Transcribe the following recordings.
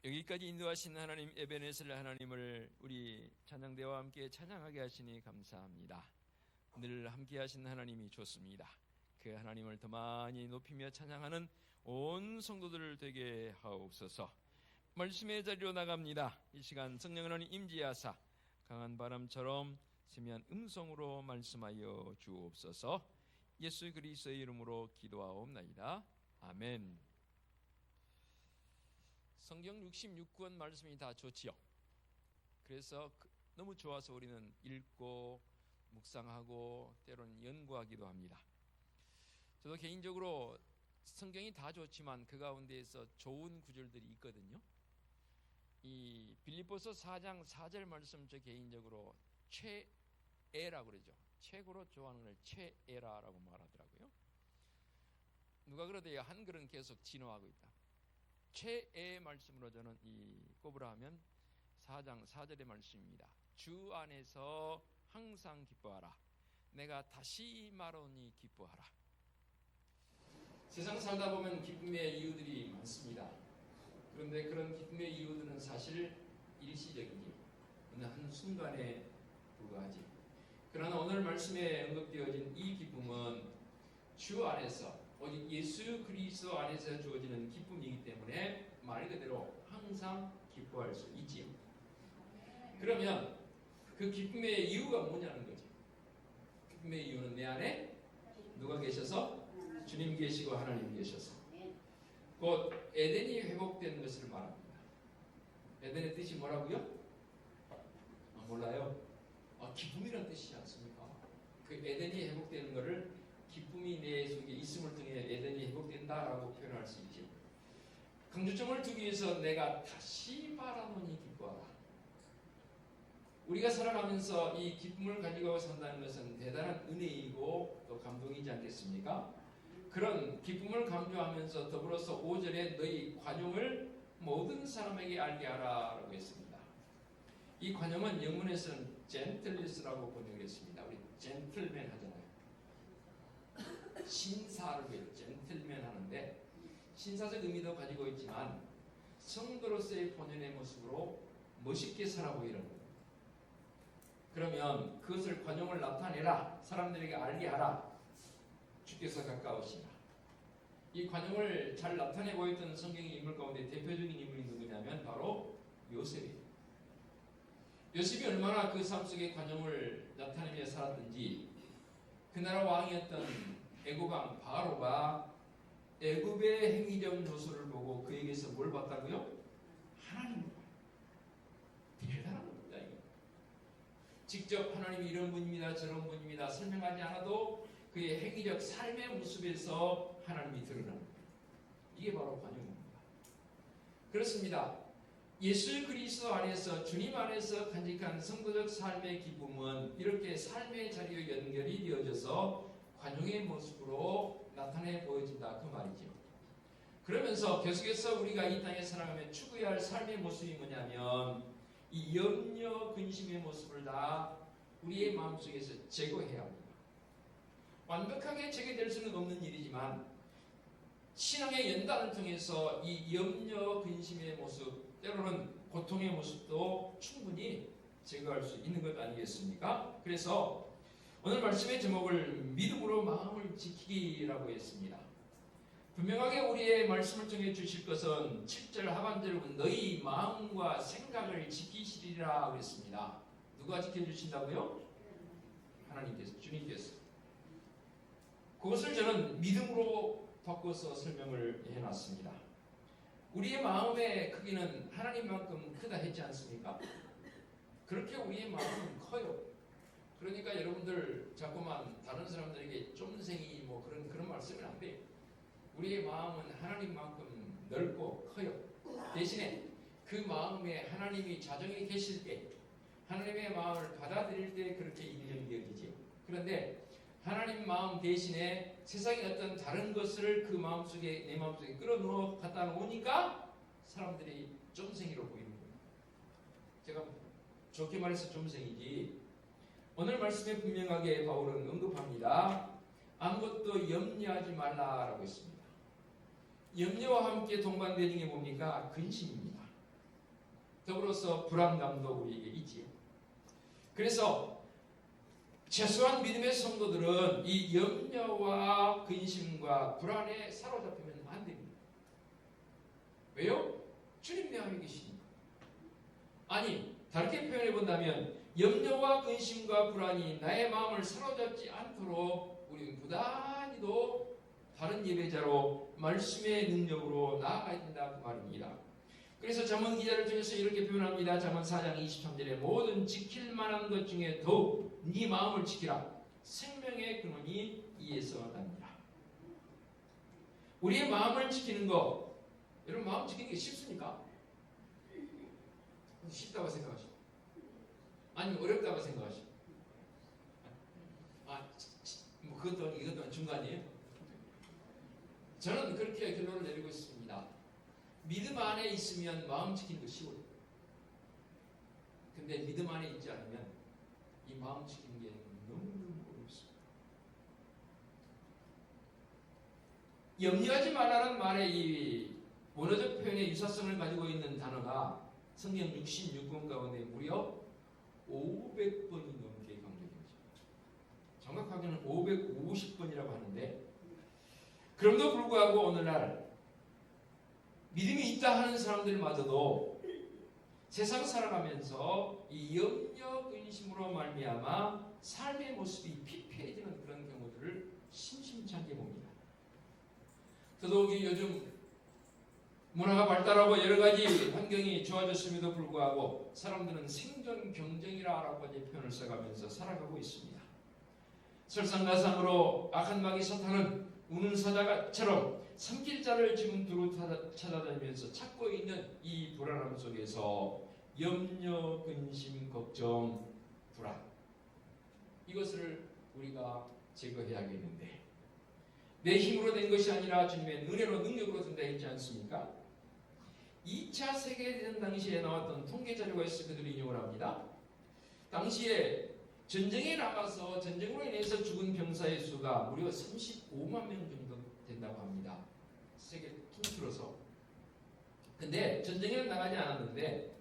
여기까지 인도하신 하나님 에베네셀 하나님을 우리 찬양대와 함께 찬양하게 하시니 감사합니다. 늘 함께 하신 하나님이 좋습니다. 그 하나님을 더 많이 높이며 찬양하는 온 성도들 되게 하옵소서. 말씀의 자리로 나갑니다. 이 시간 성령 하나님 임재하사 강한 바람처럼 세미한 음성으로 말씀하여 주옵소서. 예수 그리스도의 이름으로 기도하옵나이다. 아멘. 성경 66권 말씀이 다 좋지요. 그래서 너무 좋아서 우리는 읽고 묵상하고 때로는 연구하기도 합니다. 저도 개인적으로 성경이 다 좋지만 그 가운데에서 좋은 구절들이 있거든요. 이 빌립보서 4장 4절 말씀 저 개인적으로 최애라고 그러죠. 최고로 좋아하는 걸 최애라라고 말하더라고요. 누가 그러대요. 한글은 계속 진화하고 있다. 최애의 말씀으로 저는 꼽으라 하면 4장 4절의 말씀입니다. 주 안에서 항상 기뻐하라. 내가 다시 말하노니 기뻐하라. 세상 살다 보면 기쁨의 이유들이 많습니다. 그런데 그런 기쁨의 이유들은 사실 일시적이지, 어느 한순간에 불과하지. 그러나 오늘 말씀에 언급되어진 이 기쁨은 주 안에서, 오직 예수 그리스도 안에서 주어지는 기쁨이기 때문에 말 그대로 항상 기뻐할 수 있지요. 그러면 그 기쁨의 이유가 뭐냐는 거죠. 기쁨의 이유는 내 안에 누가 계셔서? 주님 계시고 하나님 계셔서. 곧 에덴이 회복된 것을 말합니다. 에덴의 뜻이 뭐라고요? 몰라요? 기쁨이라는 뜻이지 않습니까? 그 에덴이 회복되는 것을 기쁨이 내 속에 있음을 통해 에덴이 회복된다라고 표현할 수 있죠. 강조점을 두기 위해서 내가 다시 말하노니 기뻐하라. 우리가 살아가면서 이 기쁨을 가지고 산다는 것은 대단한 은혜이고 또 감동이지 않겠습니까? 그런 기쁨을 강조하면서 더불어서 5절에 너희 관용을 모든 사람에게 알게 하라 라고 했습니다. 이 관용은 영문에서는 젠틀리스라고 번역했습니다. 우리 젠틀맨 하잖아요. 신사를 위해 젠틀맨 하는데 신사적 의미도 가지고 있지만 성도로서의 본연의 모습으로 멋있게 살아보이는 거예요. 그러면 그것을 관용을 나타내라. 사람들에게 알게 하라. 주께서 가까우시라. 이 관용을 잘 나타내 보였던 성경의 인물 가운데 대표적인 인물이 누구냐면 바로 요셉이에요. 요셉이 얼마나 그 삶 속에 관용을 나타내며 살았는지 그 나라 왕이었던 애굽왕 바로가 애굽의 행위적 요소를 보고 그에게서 뭘 봤다고요? 하나님을 봐요. 대단한 겁니다. 이거. 직접 하나님이 이런 분입니다 저런 분입니다 설명하지 않아도 그의 행위적 삶의 모습에서 하나님이 드러나는 거예요. 이게 바로 관용입니다. 그렇습니다. 예수 그리스도 안에서 주님 안에서 간직한 성도적 삶의 기쁨은 이렇게 삶의 자리와 연결이 되어져서 관용의 모습으로 나타내 보여진다 그 말이죠. 그러면서 계속해서 우리가 이 땅에 살아가며 추구해야 할 삶의 모습이 뭐냐면 이 염려 근심의 모습을 다 우리의 마음속에서 제거해야 합니다. 완벽하게 제거될 수는 없는 일이지만 신앙의 연단을 통해서 이 염려 근심의 모습, 때로는 고통의 모습도 충분히 제거할 수 있는 것 아니겠습니까? 그래서 오늘 말씀의 제목을 믿음으로 마음을 지키기라고 했습니다. 분명하게 우리의 말씀을 통해 주실 것은 7절 하반절 너희 마음과 생각을 지키시리라 그랬습니다. 누가 지켜주신다고요? 하나님께서, 주님께서. 그것을 저는 믿음으로 바꿔서 설명을 해놨습니다. 우리의 마음의 크기는 하나님만큼 크다 했지 않습니까? 그렇게 우리의 마음은 커요. 그러니까 여러분들 자꾸만 다른 사람들에게 쫌생이 뭐 그런 말 쓰면 안 돼요. 우리의 마음은 하나님만큼 넓고 커요. 대신에 그 마음에 하나님이 자정에 계실 때 하나님의 마음을 받아들일 때 그렇게 인정되어지죠. 그런데 하나님 마음 대신에 세상의 어떤 다른 것을 그 마음속에 내 마음속에 끌어넣어 갖다 놓으니까 사람들이 쫌생이로 보이는 거예요. 제가 좋게 말해서 쫌생이지 오늘 말씀에 분명하게 바울은 언급합니다. 아무것도 염려하지 말라라고 했습니다. 염려와 함께 동반되는 게 뭡니까? 근심입니다. 더불어서 불안감도 우리에게 있지요. 그래서 최소한 믿음의 성도들은 이 염려와 근심과 불안에 사로잡히면 안 됩니다. 왜요? 주님 내 안에 계시니까. 아니, 다르게 표현해 본다면 염려와 근심과 불안이 나의 마음을 사로잡지 않도록 우리는 부단히도 다른 예배자로 말씀의 능력으로 나아가야 된다 그 말입니다. 그래서 잠언 기자를 통해서 이렇게 표현합니다. 잠언 4장 23절에 모든 지킬 만한 것 중에 더욱 네 마음을 지키라. 생명의 근원이 이에서 납니다. 우리의 마음을 지키는 거, 여러분 마음 지키는 게 쉽습니까? 쉽다고 생각하시고 아니면 어렵다고 생각하시고 뭐 그것도 이것도 중간이에요. 저는 그렇게 결론을 내리고 있습니다. 믿음 안에 있으면 마음 지키는 거 쉬워요. 근데 믿음 안에 있지 않으면 이 마음 지키는 게 너무너무 어렵습니다. 염려하지 말라는 말의 이 원어적 표현의 유사성을 가지고 있는 단어가 성경 66권 가운데 무려 500번이 넘게 강조되죠. 정확하게는 550번이라고 하는데, 그럼에도 불구하고 오늘날 믿음이 있다 하는 사람들마저도 세상 살아가면서 이 염려 근심으로 말미암아 삶의 모습이 피폐해지는 그런 경우들을 심심찮게 봅니다. 더더욱이 요즘 문화가 발달하고 여러 가지 환경이 좋아졌음에도 불구하고 사람들은 생존 경쟁이라고 표현을 써가면서 살아가고 있습니다. 설상가상으로 악한 마귀 사탄은 우는 사자처럼 삼킬자를 지금 두루 찾아다니면서 찾고 있는 이 불안함 속에서 염려, 근심, 걱정, 불안, 이것을 우리가 제거해야겠는데, 내 힘으로 된 것이 아니라 주님의 은혜로 능력으로 된다 했지 않습니까? 2차 세계대전 당시에 나왔던 통계 자료가 있어 그들이 인용을 합니다. 당시에 전쟁에 나가서 전쟁으로 인해서 죽은 병사의 수가 무려 35만 명 정도 된다고 합니다. 세계 통틀어서. 근데 전쟁에는 나가지 않았는데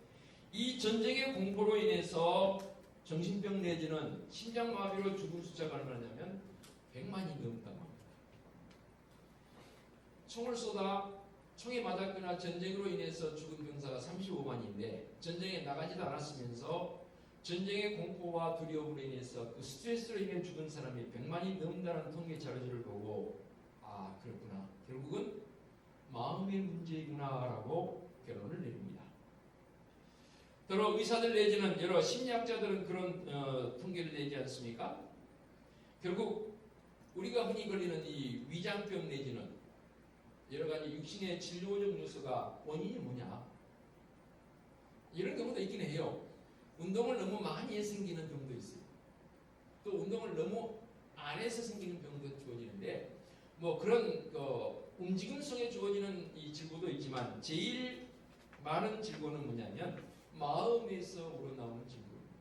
이 전쟁의 공포로 인해서 정신병 내지는 심장마비로 죽은 숫자가 얼마냐면 100만이 넘다고 합니다. 총을 쏘다 총에 맞았거나 전쟁으로 인해서 죽은 병사가 35만인데 전쟁에 나가지도 않았으면서 전쟁의 공포와 두려움으로 인해서 그 스트레스로 인해 죽은 사람이 100만이 넘는다는 통계 자료들을 보고 그렇구나, 결국은 마음의 문제이구나라고 결론을 내립니다. 더러 의사들 내지는 여러 심리학자들은 그런 통계를 내지 않습니까? 결국 우리가 흔히 걸리는 이 위장병 내지는 여러 가지 육신의 진료적 요소가 원인이 뭐냐, 이런 경우도 있긴 해요. 운동을 너무 많이 해서 생기는 병도 있어요. 또 운동을 너무 안 해서 생기는 병도 주어지는데, 뭐 그런 움직임 속에 주어지는 이 질고도 있지만 제일 많은 질고는 뭐냐면 마음에서 우러나오는 질고입니다.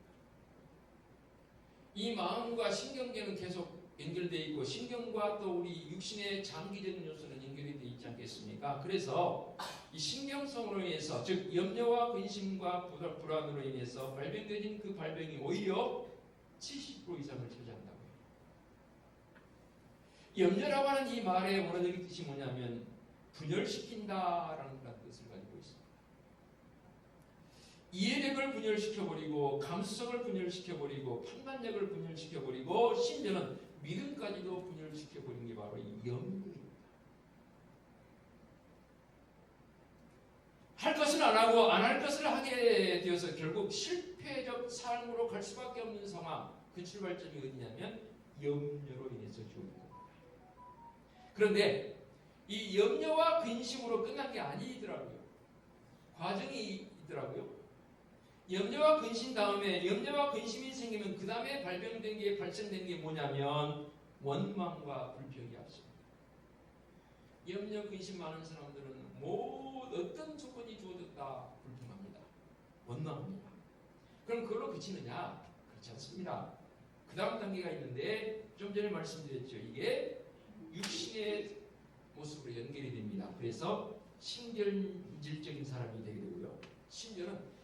이 마음과 신경계는 계속 연결되어 있고 신경과 또 우리 육신의 장기적인 요소는 연결이 되어 있지 않겠습니까? 그래서 이 신경성으로 인해서, 즉 염려와 근심과 불안으로 인해서 발병되는 그 발병이 오히려 70% 이상을 차지한다고 해요. 염려라고 하는 이 말의 원어적인 뜻이 뭐냐면 분열시킨다라는 뜻을 가지고 있습니다. 이해력을 분열시켜버리고 감수성을 분열시켜버리고 판단력을 분열시켜버리고 심지어는 믿음까지도 분열시켜버리는 게 바로 이 염려입니다. 할 것은 안 하고 안 할 것을 하게 되어서 결국 실패적 삶으로 갈 수밖에 없는 상황, 그 출발점이 어디냐면 염려로 인해서 주어진 겁니다. 그런데 이 염려와 근심으로 끝난 게 아니더라고요. 과정이 있더라고요. 염려와 근심 다음에 염려와 근심이 생기면 그 다음에 발생된 게 뭐냐면 원망과 불평이 앞섭니다. 염려 근심 많은 사람들은 어떤 조건이 주어졌다 불평합니다. 원망합니다. 그럼 그걸로 그치느냐? 그렇지 않습니다. 그 다음 단계가 있는데 좀 전에 말씀드렸죠. 이게 육신의 모습으로 연결이 됩니다. 그래서 신경질적인 사람이 되게 되고요. 심지어는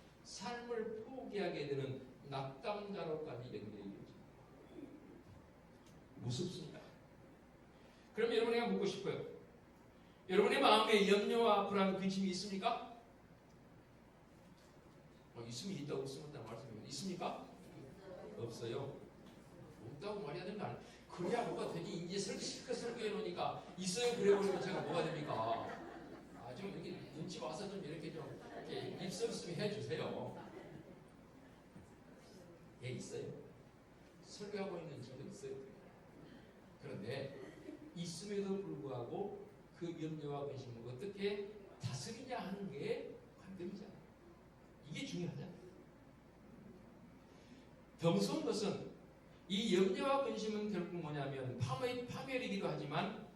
삶을 포기하게 되는 낙담자로까지 연결이 되죠. 무섭습니다. 그럼 여러분에게 묻고 싶어요. 여러분의 마음에 염려와 불안, 근심이 있습니까? 있으면 있다고 없으면 없다는 말씀입니다. 있습니까? 없어요. 없다고 말해야 되는 거 아니에요. 그래야 뭐가 되지. 이제 실컷 설교해 놓으니까 있어요 그래 버리면 제가 뭐가 됩니까? 좀 이렇게 눈치 와서 좀 이렇게 좀 이렇게 입service 좀 해주세요. 예, 있어요. 설교하고 있는 저도 있어요. 그런데 있음에도 불구하고 그 염려와 근심을 어떻게 다스리냐 하는 게 관건이잖아요. 이게 중요하잖아요. 더 무서운 것은 이 염려와 근심은 결국 뭐냐면 파멸이기도 하지만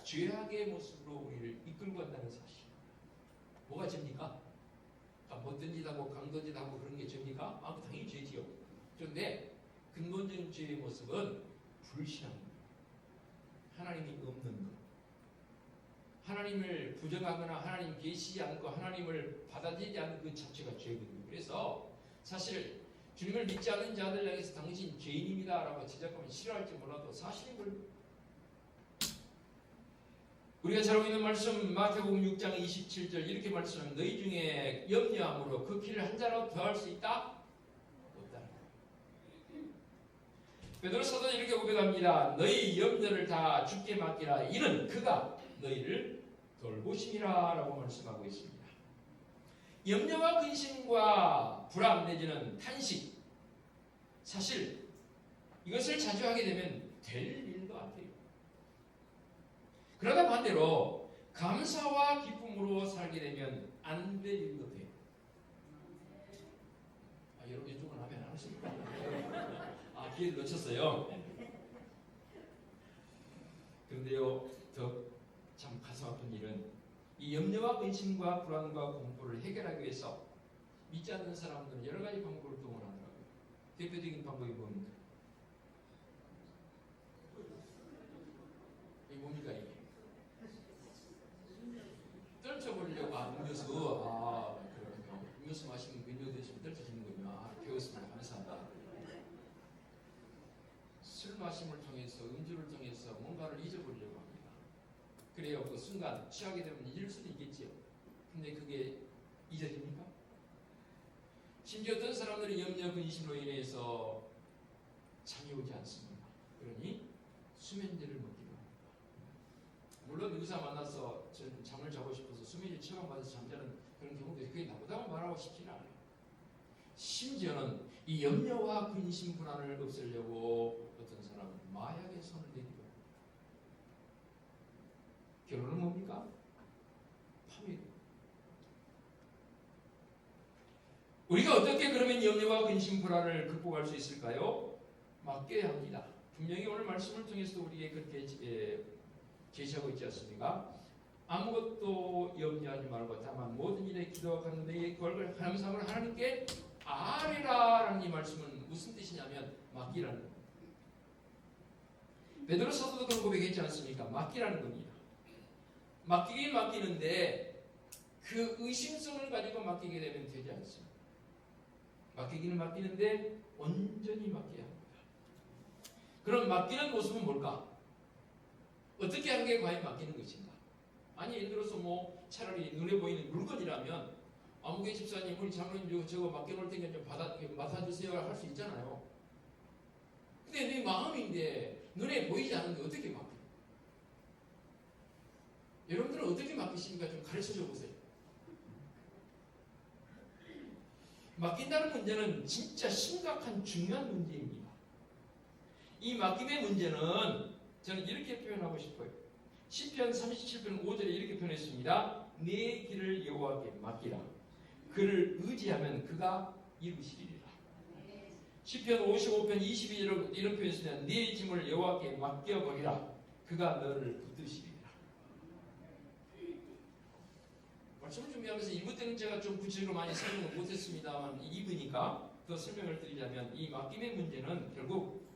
죄악의 모습으로 우리를 이끌고 간다는 사실. 뭐가 죄입니까? 못된 짓 하고 강도 짓 하고 그런 게 죄입니까? 당연히 죄지요. 그런데 근본적인 죄의 모습은 불신앙입니다. 하나님이 없는 것. 하나님을 부정하거나 하나님 계시지 않고 하나님을 받아들이지 않는 그 자체가 죄거든요. 그래서 사실 주님을 믿지 않는 자들 향해서 당신 죄인입니다 라고 지적하면 싫어할지 몰라도 사실인 걸. 우리가 잘 알고 있는 말씀 마태복음 6장 27절 이렇게 말씀하면 너희 중에 염려함으로 그 피를 한 자라도 더할 수 있다? 없다는 거예요. 베드로 사도는 이렇게 고백합니다. 너희 염려를 다 주께 맡기라. 이는 그가 너희를 돌보심이라 라고 말씀하고 있습니다. 염려와 근심과 불안 내지는 탄식, 사실 이것을 자주 하게 되면 될 일도 안 돼요. 그러다 반대로 감사와 기쁨으로 살게 되면 안 될 일도 돼요. 여러분 이쪽은 하면 안 하십니까? 기회를 놓쳤어요. 그런데요, 더 참 가슴 아픈 일은 이 염려와 근심과 불안과 공포를 해결하기 위해서 믿지 않는 사람들은 여러 가지 방법을 동원하더라고요. 대표적인 방법이 뭡니까? 이게 뭡니까 이게? 떨쳐보려고 음료수. 그렇군요. 음료수 마시면 음료 드시면 떨쳐지는군요. 배웠습니다. 감사합니다. 술 마심을 통해서 음주를 통해서 뭔가를 잊어버리려고 합니다. 그래요. 그 순간 취하게 되면 잊을 수도 있겠지요. 근데 그게 잊어집니까? 심지어 어떤 사람들은 염려 근심으로 인해서 잠이 오지 않습니다. 그러니 수면제를 먹기로 합니다. 물론 의사 만나서 저는 잠을 자고 싶어서 수면제 처방받아서 잠자는 그런 경우도 있어요. 그게 나쁘다고 말하고 싶지는 않아요. 심지어는 이 염려와 근심 불안을 없애려고 어떤 사람은 마약에 손을 대기도 합니다. 결론은 뭡니까? 파멸. 우리가 어떻게 그러면 염려와 근심 불안을 극복할 수 있을까요? 맡겨야 합니다. 분명히 오늘 말씀을 통해서 우리에게 그렇게 제시하고 있지 않습니까? 아무것도 염려하지 말고 다만 모든 일에 기도와 간구에 그걸 감사함을 하나님께 아뢰라라는 이 말씀은 무슨 뜻이냐면 맡기라는 겁니다. 베드로 사도도 그런 고백했지 않습니까? 맡기라는 겁니다. 맡기긴 맡기는데 그 의심성을 가지고 맡기게 되면 되지 않습니다. 맡기기는 맡기는데 온전히 맡겨야 합니다. 그럼 맡기는 모습은 뭘까? 어떻게 하는 게 과연 맡기는 것인가? 아니 예를 들어서 차라리 눈에 보이는 물건이라면 아무개 집사님 우리 장로님 저거 맡겨놓을 테니까 좀 맡아주세요 할 수 있잖아요. 근데 내 마음인데 눈에 보이지 않는데 어떻게 맡겨? 여러분들은 어떻게 맡기십니까? 좀 가르쳐줘 보세요. 맡긴다는 문제는 진짜 심각한 중요한 문제입니다. 이 맡김의 문제는 저는 이렇게 표현하고 싶어요. 시편 37편 5절에 이렇게 표현했습니다. 내 길을 여호와께 맡기라. 그를 의지하면 그가 이루시리라. 시편 55편 22절로 이런 표현했습니다. 네 짐을 여호와께 맡겨버리라. 그가 너를 붙드시리라. 말씀을 준비하면서 1부 때는 제가 좀 구체적으로 많이 설명을 못했습니다만 2부니까 더 설명을 드리자면 이 맡김의 문제는 결국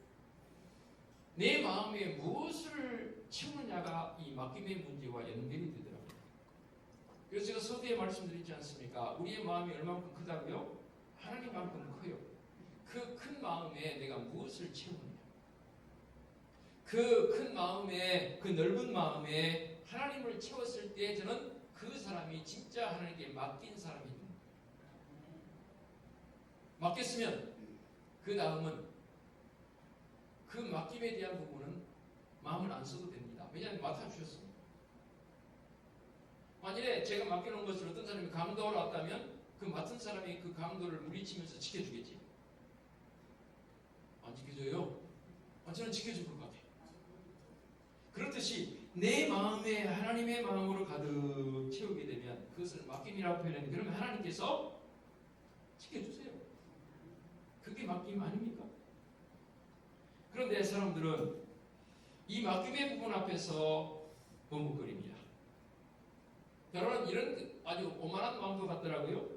내 마음에 무엇을 채우느냐가 이 맡김의 문제와 연결이 되더라고요. 그래서 제가 서두에 말씀드리지 않습니까? 우리의 마음이 얼마만큼 크다고요? 하나님만큼 커요. 그 큰 마음에 내가 무엇을 채우느냐? 그 큰 마음에, 그 넓은 마음에 하나님을 채웠을 때 저는 그 사람이 진짜 하나님께 맡긴 사람이 됩니다. 맡겼으면 그 다음은 그 맡김에 대한 부분은 마음을 안 써도 됩니다. 왜냐하면 맡아주셨습니다. 만일에 제가 맡겨놓은 것을 어떤 사람이 강도하러 왔다면 그 맡은 사람이 그 강도를 물리치면서 지켜주겠지. 안 지켜줘요? 저는 지켜줄 것 같아요. 그렇듯이 내 마음에 하나님의 마음으로 가득 채우게 되면 그것을 맡김이라고 표현하는데 그러면 하나님께서 지켜주세요. 그게 맡김 아닙니까? 그런데 사람들은 이 맡김의 부분 앞에서 머뭇거립니다. 결혼은 이런 아주 오만한 마음도 같더라고요.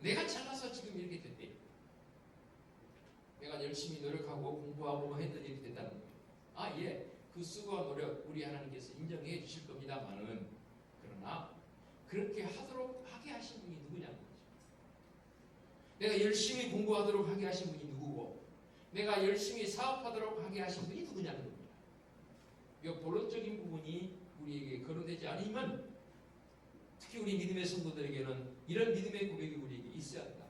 내가 잘나서 지금 이렇게 됐대. 내가 열심히 노력하고 공부하고 했더니 이렇게 됐다는 거예요. 아, 예. 그 수고와 노력 우리 하나님께서 인정해 주실 겁니다만은 그러나 그렇게 하게 하신 분이 누구냐는 거죠. 내가 열심히 공부하도록 하게 하신 분이 누구고 내가 열심히 사업하도록 하게 하신 분이 누구냐는 겁니다. 이 본론적인 부분이 우리에게 거론되지 않으면 특히 우리 믿음의 성도들에게는 이런 믿음의 고백이 우리에게 있어야 한다.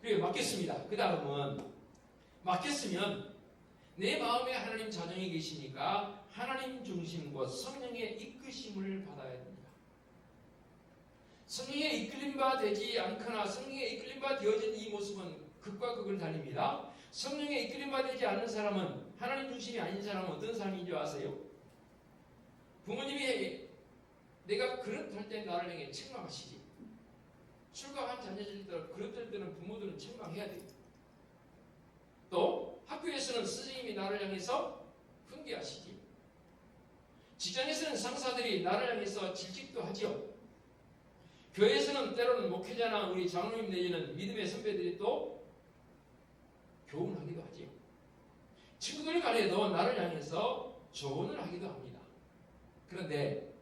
그래요. 맡겼습니다. 그 다음은 맡겼으면 내 마음에 하나님 자정이 계시니까 하나님 중심과 성령의 이끄심을 받아야 됩니다. 성령의 이끌림 바 되지 않거나 성령의 이끌림 바 되어진 이 모습은 극과 극을 달립니다. 성령의 이끌림 바 되지 않는 사람은 하나님 중심이 아닌 사람은 어떤 사람인 줄 아세요? 부모님이 내가 그릇할 때 나를 향해 책망하시지. 출가한 자녀들 그릇할 때는 부모들은 책망해야 돼요. 또 학교에서는 선생님이 나를 향해서 훈계하시지. 직장에서는 상사들이 나를 향해서 질책도 하지요. 교회에서는 때로는 목회자나 우리 장로님 내지는 믿음의 선배들이 또 교훈하기도 하지요. 친구들 간에도 나를 향해서 조언을 하기도 합니다. 그런데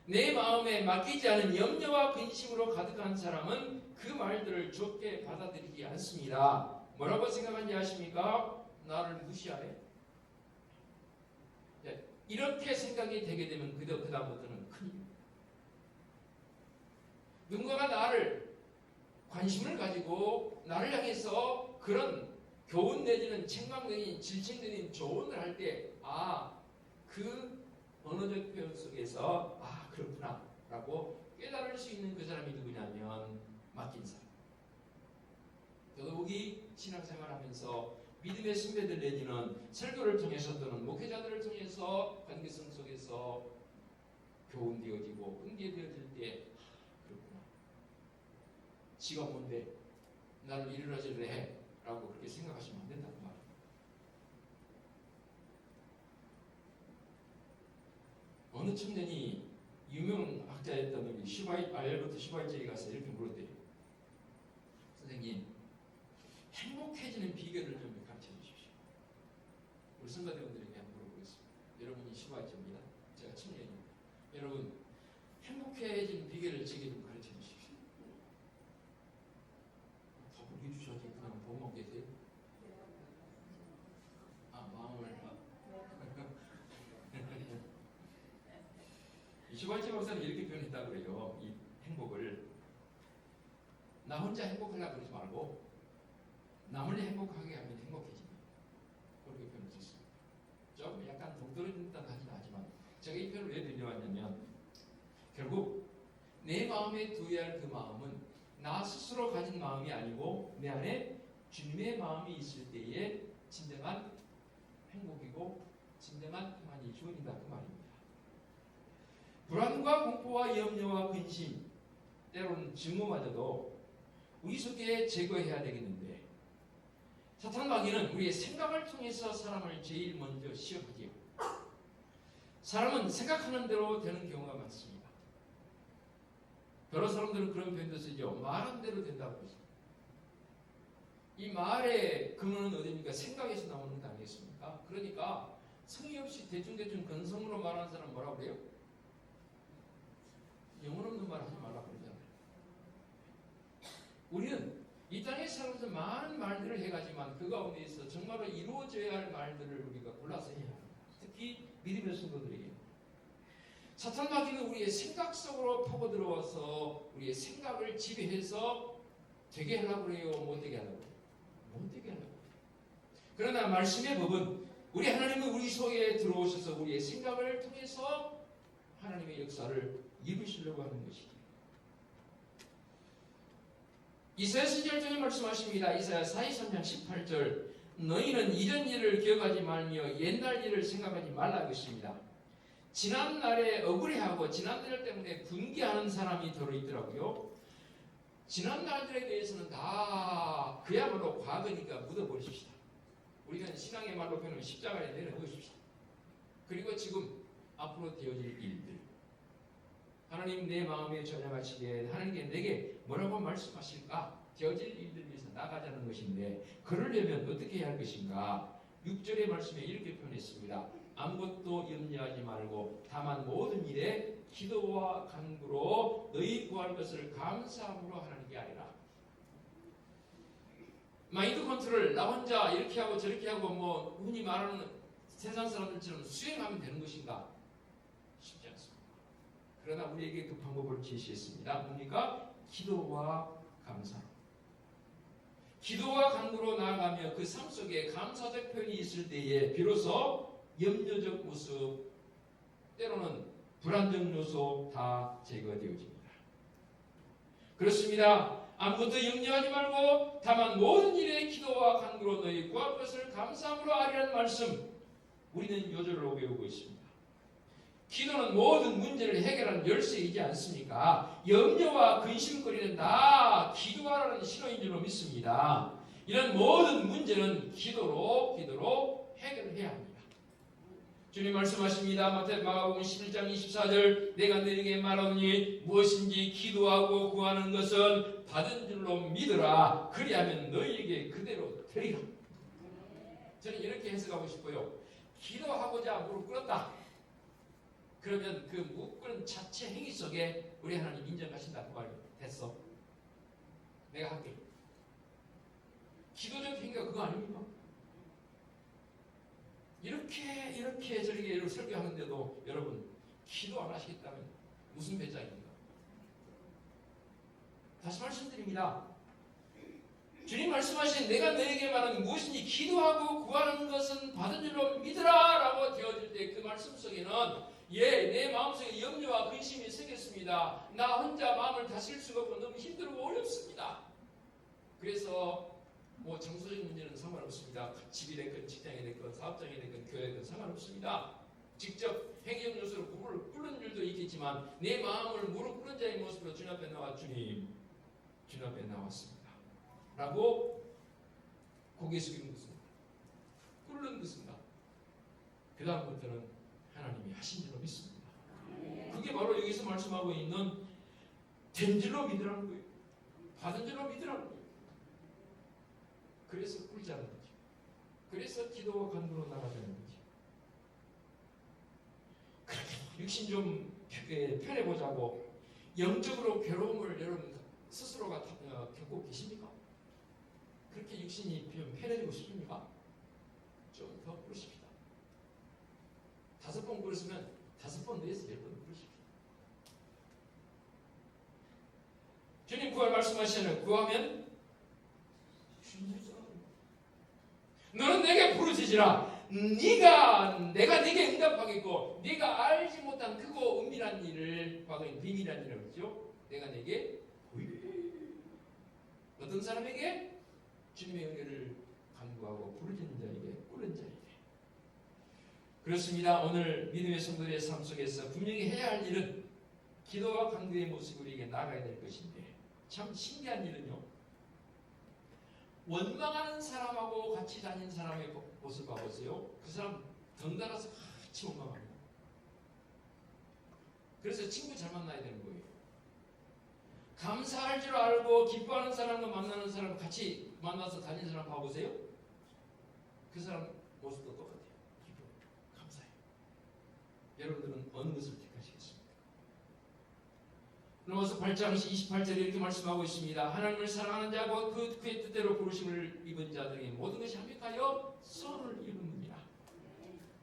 내 마음에 맡기지 않은 염려와 근심으로 가득한 사람은 그 말들을 좋게 받아들이지 않습니다. 뭐라고 생각하는지 아십니까? 나를 무시하네. 이렇게 생각이 되게 되면 그다음부터는 큰일입니다. 누군가가 나를 관심을 가지고 나를 향해서 그런 교훈 내지는 책망 내지는 질책 내지는 조언을 할 때 그 언어적 표현 속에서 그렇구나 라고 깨달을 수 있는 그 사람이 누구냐면 맡긴 사람. 더더욱이 신앙생활하면서 믿음의 선배들 내지는 설교를 통해서 또는 목회자들을 통해서 관계성 속에서 교훈되어지고 훈계되어질 때 그렇구나. 지가 뭔데 나를 이리라 저리라 해 라고 그렇게 생각하시면 안 된다는 말이에요. 어느 청년이 유명 학자였던 우리 알베르트 슈바이처에 가서 이렇게 물었대요. 선생님, 행복해지는 비결을 좀 가르쳐 주십시오. 우리 선배들에게 한번 물어보겠습니다. 여러분이 슈바이처입니다. 제가 청년입니다. 여러분, 행복해지는 비결을 제게 좀 가르쳐 주십시오. 답을 해주셔야지 그냥 보고만 계세요. 마음을 슈바이처 박사는 이렇게 표현했다고 그래요. 이 행복을 나 혼자 행복하려고 그러지 말고 남을 행복하게 하면 행복해집니다. 그렇게 표현했습니다. 조금 약간 동떨어진 듯한 하긴 하지만 제가 이 표현을 왜 들려왔냐면 결국 내 마음에 두어야 할 그 마음은 나 스스로 가진 마음이 아니고 내 안에 주님의 마음이 있을 때에 진정한 행복이고 진정한 평안이 주어진다 그 말입니다. 불안과 공포와 염려와 근심 때로는 증오마저도 우리 속에 제거해야 되겠는데 사탄 마귀는 우리의 생각을 통해서 사람을 제일 먼저 시험하지요. 사람은 생각하는 대로 되는 경우가 많습니다. 여러 사람들은 그런 표현도 쓰죠. 말한 대로 된다고 하죠. 이 말의 근원은 어디입니까? 생각에서 나오는 것 아니겠습니까? 그러니까 성의 없이 대충대충 건성으로 말하는 사람 뭐라고 그래요? 영혼 없는 말 하지 말라고 그러잖아요. 우리는 이 땅에 살면서 많은 말들을 해가지만 그 가운데에서 정말로 이루어져야 할 말들을 우리가 골라서 해야 합니다. 특히 믿음의 성도들에게 사탄 마귀는 우리의 생각 속으로 파고 들어와서 우리의 생각을 지배해서 되게 하려고 해요? 못 되게 하려고 해요? 못 되게 하려고 해요. 그러나 말씀의 법은 우리 하나님은 우리 속에 들어오셔서 우리의 생각을 통해서 하나님의 역사를 이루시려고 하는 것이죠. 이사야서 1절에 말씀하십니다. 이사야 43장 18절 너희는 이전 일을 기억하지 말며 옛날 일을 생각하지 말라 것입니다. 지난날에 억울해하고 지난날 때문에 분개하는 사람이 들어있더라고요. 지난날들에 대해서는 다 그야말로 과거니까 묻어버리십시다. 우리가 신앙의 말로 표현하면 십자가에 내려놓으십시다. 그리고 지금 앞으로 되어질 일들 하나님 내 마음에 전향하시기에 하나님께 내게 뭐라고 말씀하실까? 되어질 일들 위해서 나가자는 것인데 그러려면 어떻게 해야 할 것인가? 6절의 말씀에 이렇게 표현했습니다. 아무것도 염려하지 말고 다만 모든 일에 기도와 간구로 너희 구할 것을 감사함으로 하나님께 아뢰라. 마인드 컨트롤 나 혼자 이렇게 하고 저렇게 하고 뭐 흔히 말하는 세상 사람들처럼 수행하면 되는 것인가? 쉽지 않습니다. 그러나 우리에게 그 방법을 제시했습니다. 뭡니까? 기도와 감사. 기도와 간구로 나아가며 그 삶 속에 감사적 표현이 있을 때에 비로소 염려적 모습, 때로는 불안정 요소 다 제거되어집니다. 그렇습니다. 아무것도 염려하지 말고 다만 모든 일에 기도와 간구로 너희 구할 것을 감사함으로 아뢰라는 말씀 우리는 요절로 배우고 있습니다. 기도는 모든 문제를 해결하는 열쇠이지 않습니까? 염려와 근심거리는 다 기도하라는 신호인 줄로 믿습니다. 이런 모든 문제는 기도로 해결해야 합니다. 주님 말씀하십니다. 마가복음 11장 24절 내가 너희에게 말하노니 무엇인지 기도하고 구하는 것은 받은 줄로 믿으라. 그리하면 너희에게 그대로 되리라. 저는 이렇게 해석하고 싶어요. 기도하고자 무릎 꿇었다. 그러면 그 무릎 꿇은 자체 행위 속에 우리 하나님 인정하신다. 그 말이 됐어. 내가 할게. 기도적 행위가 그거 아닙니까? 이렇게 저렇게 설교하는데도 여러분 기도 안 하시겠다면 무슨 배짱입니까? 다시 말씀드립니다. 주님 말씀하신 내가 너에게 말하는 무엇인지 기도하고 구하는 것은 받은 줄로 믿으라 라고 되어질 때 그 말씀 속에는 내 마음속에 염려와 근심이 생겼습니다. 나 혼자 마음을 다스릴 수가 없고 너무 힘들고 어렵습니다. 그래서 뭐 정서적 문제는 상관없습니다. 집이 됐건 직장이 됐건 사업장이 됐건 교회에 됐건 상관없습니다. 직접 행위적 요소로 무릎을 꿇는 일도 있겠지만 내 마음을 무릎 꿇는 자의 모습으로 주님 앞에 나와 주님 앞에 나왔습니다. 라고 고개 숙이는 것입니다. 꿇는 것입니다. 그 다음부터는 하나님이 하신 줄로 믿습니다. 그게 바로 여기서 말씀하고 있는 된 줄로 믿으라는 거예요. 받은 줄로 믿으라는 거예요. 그래서 꿀자는 거죠. 그래서 기도와 간구로 나가자는 거죠. 그렇게 육신 좀 편해보자고 영적으로 괴로움을 여러분 스스로가 겪고 계십니까? 그렇게 육신이 좀 편해지고 싶습니까? 좀 더 부르십시다. 5번 부르시면 5번 내에서 10번 부르십시오. 주님 구할 말씀하시는 구하면 너는 내게 부르짖으라. 내가 네게 응답하겠고 네가 알지 못한 크고 은밀한 일을 과거에 비밀한 일을 그랬죠. 내가 네게 어떤 사람에게 주님의 은혜를 간구하고 부르짖는 자에게 꿇는 자에게. 그렇습니다. 오늘 믿음의 성도들의 삶 속에서 분명히 해야 할 일은 기도와 간구의 모습으로 우리에게 나아가야 될 것인데 참 신기한 일은요. 원망하는 사람하고 같이 다니는 사람의 모습 봐보세요. 그 사람 덩달아서 같이 원망합니다. 그래서 친구 잘 만나야 되는 거예요. 감사할 줄 알고 기뻐하는 사람과 만나는 사람 같이 만나서 다니는 사람 봐보세요. 그 사람 모습도 똑같아요. 기뻐, 감사해요. 여러분들은 어느 것을 택하시겠습니까? 로마서 8장 28절에 이렇게 말씀하고 있습니다. 하나님을 사랑하는 자고 그의 뜻대로 부르심을 입은 자들에게 모든 것이 합력하여 선을 이루느니라.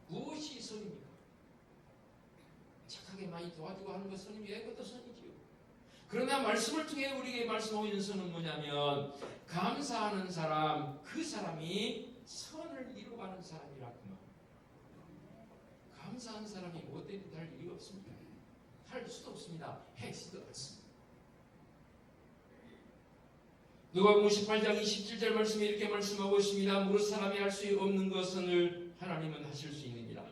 무엇이 선입니까? 착하게 많이 도와주고 하는 것 선입니까? 그것도 선이지요. 그러나 말씀을 통해 우리에게 말씀하고 있는 선은 뭐냐면 감사하는 사람, 그 사람이 선을 이루어가는 사람이라 그 말. 감사한 사람이 못되게 할 이유가 없습니다. 할 수도 없습니다. 해지도 않습니다. 누가복음 18장 27절 말씀에 이렇게 말씀하고 있습니다. 무릇 사람이 할 수 없는 것을 하나님은 하실 수 있느니라.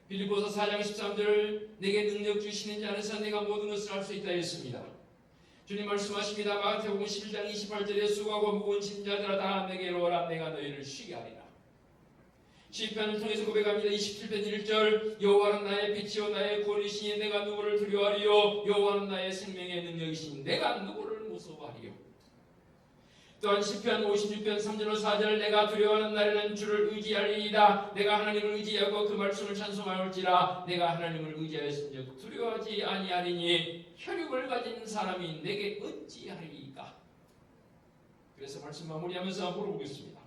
빌립보서 4장 13절 내게 능력 주시는 자 안에서 내가 모든 것을 할 수 있다 했습니다. 주님 말씀하십니다. 마태복음 11장 28절에 수고하고 무거운 짐 자들아 다 내게로 오라 내가 너희를 쉬게 하리라. 시편을 통해서 고백합니다. 27편 1절 여호와는 나의 빛이요 나의 구원이시니 내가 누구를 두려워하리요 여호와는 나의 생명의 능력이시니 내가 누구를 무서워하리요. 또한 시편 56편 3절 4절 내가 두려워하는 날에는 주를 의지하리이다. 내가 하나님을 의지하고 그 말씀을 찬송하올지라. 내가 하나님을 의지하였은즉 두려워하지 아니하리니 혈육을 가진 사람이 내게 어찌하리이까. 그래서 말씀 마무리하면서 물어보겠습니다.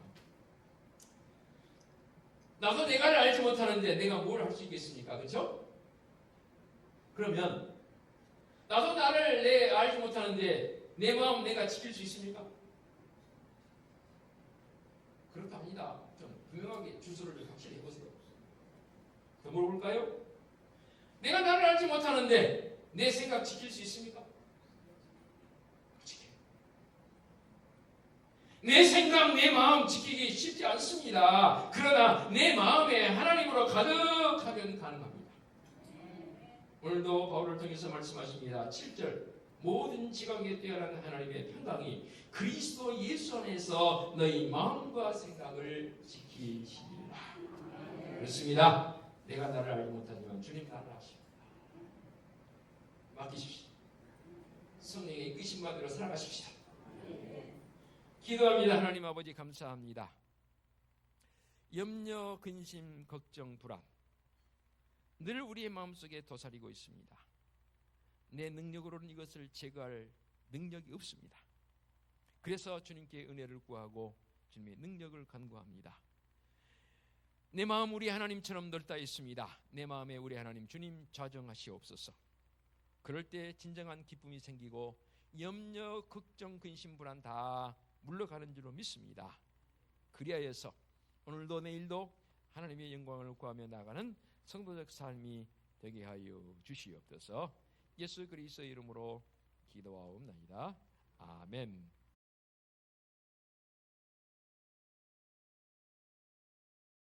나도 내가를 알지 못하는데 내가 뭘 할 수 있겠습니까? 그렇죠? 그러면 나도 나를 알지 못하는데 내 마음 내가 지킬 수 있습니까? 그렇다 아니다. 좀 분명하게 주소를 확실히 해보세요. 더 물어볼까요? 내가 나를 알지 못하는데 내 생각 지킬 수 있습니까? 내 생각, 내 마음 지키기 쉽지 않습니다. 그러나 내 마음에 하나님으로 가득하면 가능합니다. 오늘도 바울을 통해서 말씀하십니다. 7절 모든 지각에 뛰어난 하나님의 평강이 그리스도 예수 안에서 너희 마음과 생각을 지키시리라. 그렇습니다. 내가 나를 알지 못하지만 주님 나를 아십니다. 맡기십시오. 성령의 이끄심 받으러 살아가십시다. 기도합니다. 하나님 아버지 감사합니다. 염려, 근심, 걱정, 불안 늘 우리의 마음속에 도사리고 있습니다. 내 능력으로는 이것을 제거할 능력이 없습니다. 그래서 주님께 은혜를 구하고 주님의 능력을 간구합니다. 내 마음 우리 하나님처럼 넓다 있습니다. 내 마음에 우리 하나님 주님 좌정하시옵소서. 그럴 때 진정한 기쁨이 생기고 염려, 걱정, 근심, 불안 다 물러가는 줄로 믿습니다. 그리하여서 오늘도 내일도 하나님의 영광을 구하며 나가는 성도적 삶이 되게 하여 주시옵소서. 예수 그리스도의 이름으로 기도하옵나이다. 아멘.